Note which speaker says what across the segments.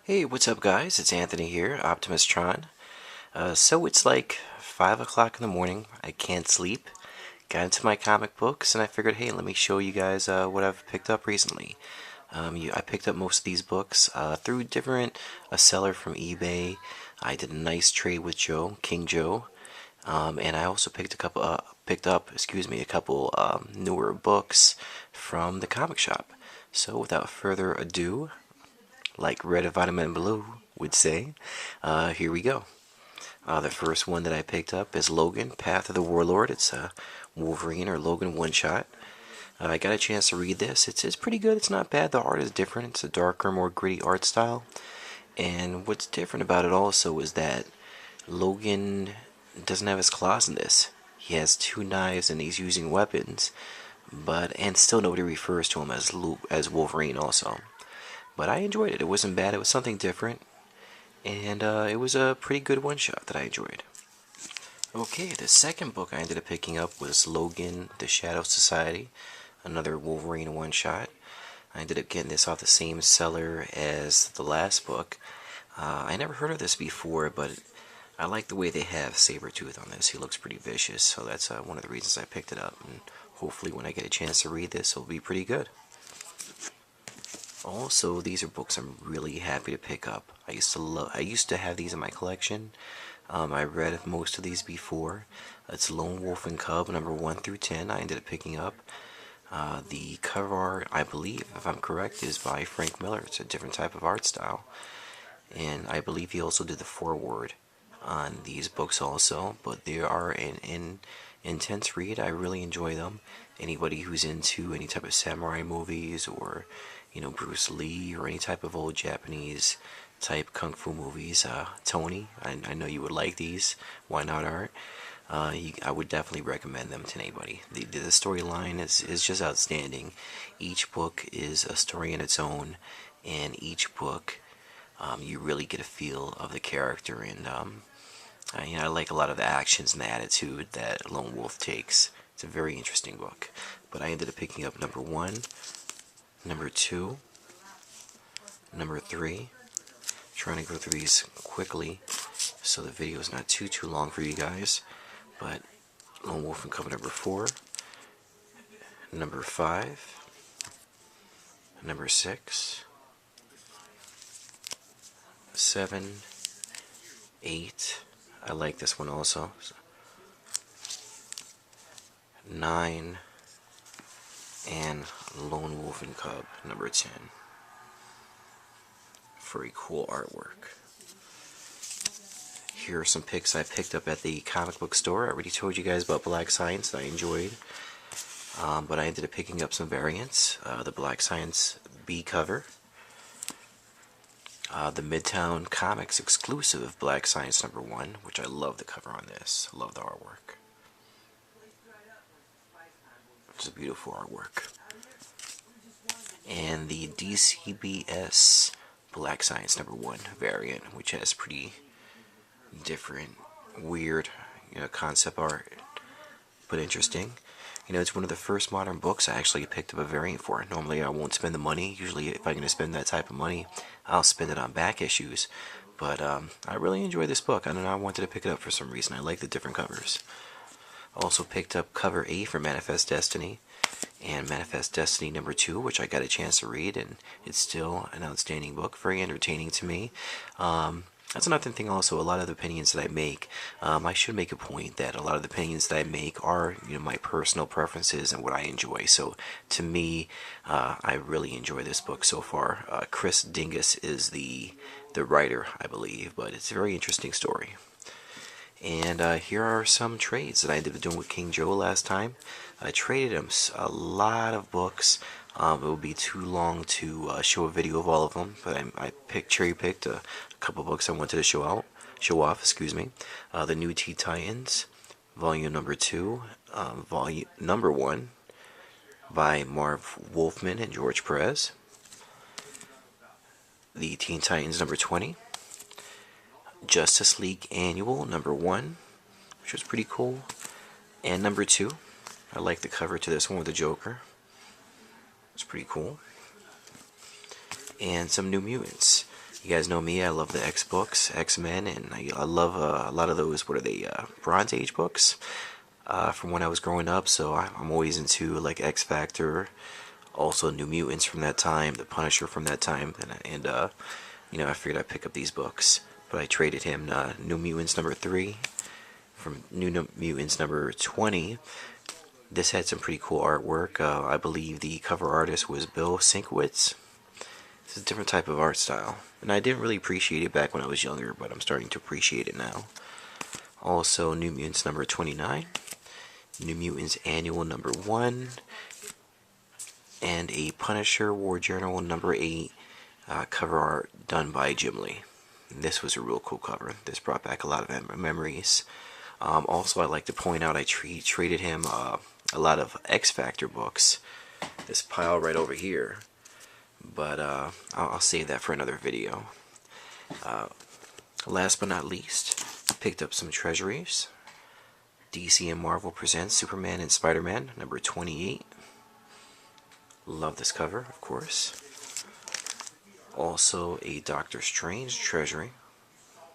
Speaker 1: Hey, what's up, guys? It's Anthony here, Optimus Tron. So it's like 5 o'clock in the morning. I can't sleep. Got into my comic books, and I figured, hey, let me show you guys what I've picked up recently. I picked up most of these books through a seller from eBay. I did a nice trade with Joe, King Joe, and I also picked up, a couple newer books from the comic shop. So without further ado, like Red Vitamin Blue would say, here we go. The first one that I picked up is Logan, Path of the Warlord. It's a Wolverine or Logan one-shot. I got a chance to read this. It's pretty good. It's not bad. The art is different. It's a darker, more gritty art style. And what's different about it also is that Logan doesn't have his claws in this. He has two knives and he's using weapons, and still nobody refers to him as Wolverine also. But I enjoyed it. It wasn't bad. It was something different, and it was a pretty good one shot that I enjoyed. Okay, the second book I ended up picking up was Logan, The Shadow Society, another Wolverine one shot. I ended up getting this off the same seller as the last book. I never heard of this before, but I like the way they have Sabretooth on this. He looks pretty vicious, so that's one of the reasons I picked it up. And hopefully when I get a chance to read this, it'll be pretty good. Also, these are books I'm really happy to pick up. I used to have these in my collection. I read most of these before. It's Lone Wolf and Cub, number 1 through 10. I ended up picking up. The cover art, I believe, if I'm correct, is by Frank Miller. It's a different type of art style. And I believe he also did the foreword on these books also. But they are an intense read. I really enjoy them. Anybody who's into any type of samurai movies or Bruce Lee or any type of old Japanese type kung fu movies, Tony, I know you would like these. Why not art? I would definitely recommend them to anybody. The storyline is just outstanding. Each book is a story in its own, and each book you really get a feel of the character, and I like a lot of the actions and the attitude that Lone Wolf takes. It's a very interesting book. But I ended up picking up number 1, number 2, number 3. Trying to go through these quickly so the video is not too long for you guys. But Lone Wolf and Cub number 4, number 5, number 6, 7, 8. I like this one also. 9, and Lone Wolf and Cub number 10. Very cool artwork. Here are some picks I picked up at the comic book store. I already told you guys about Black Science that I enjoyed, but I ended up picking up some variants. The Black Science B cover, the Midtown Comics exclusive Black Science number 1, which I love the cover on this. I love the artwork. It's a beautiful artwork. And the DCBS Black Science number 1 variant, which has pretty different, weird, concept art, but interesting. It's one of the first modern books I actually picked up a variant for. Normally I won't spend the money. Usually if I'm going to spend that type of money, I'll spend it on back issues. But I really enjoy this book. I don't know, I wanted to pick it up for some reason. I like the different covers. Also picked up cover A for Manifest Destiny, and Manifest Destiny number 2, which I got a chance to read, and it's still an outstanding book, very entertaining to me. That's another thing also, a lot of the opinions that I make, I should make a point that a lot of the opinions that I make are, my personal preferences and what I enjoy. So, to me, I really enjoy this book so far. Chris Dingus is the writer, I believe, but it's a very interesting story. And here are some trades that I ended up doing with King Joe last time. I traded him a lot of books. It would be too long to show a video of all of them, but I cherry-picked a couple books I wanted to show off. The New Teen Titans, volume number 2, volume number 1, by Marv Wolfman and George Perez. The Teen Titans number 20. Justice League Annual number 1, which was pretty cool, and number 2. I like the cover to this one with the Joker. It's pretty cool. And some New Mutants. You guys know me, I love the X books, X-Men, and I love a lot of those, what are they, Bronze Age books from when I was growing up, so I'm always into like X Factor, also New Mutants from that time, The Punisher from that time, and you know, I figured I'd pick up these books. But I traded him New Mutants number 3 from New Mutants number 20. This had some pretty cool artwork. I believe the cover artist was Bill Sienkiewicz. It's a different type of art style, and I didn't really appreciate it back when I was younger, but I'm starting to appreciate it now. Also, New Mutants number 29, New Mutants Annual number 1, and a Punisher War Journal number 8 cover art done by Jim Lee. This was a real cool cover. This brought back a lot of memories. Also, I'd like to point out I traded him a lot of X Factor books. This pile right over here. But I'll save that for another video. Last but not least, picked up some treasuries. DC and Marvel presents Superman and Spider-Man number 28. Love this cover, of course. Also a Doctor Strange treasury.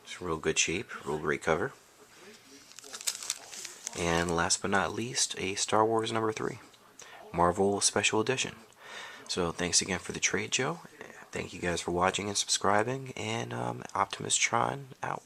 Speaker 1: It's real good shape, real great cover. And last but not least, a Star Wars number 3, Marvel Special Edition. So thanks again for the trade, Joe. Thank you guys for watching and subscribing, and Optimus Tron out.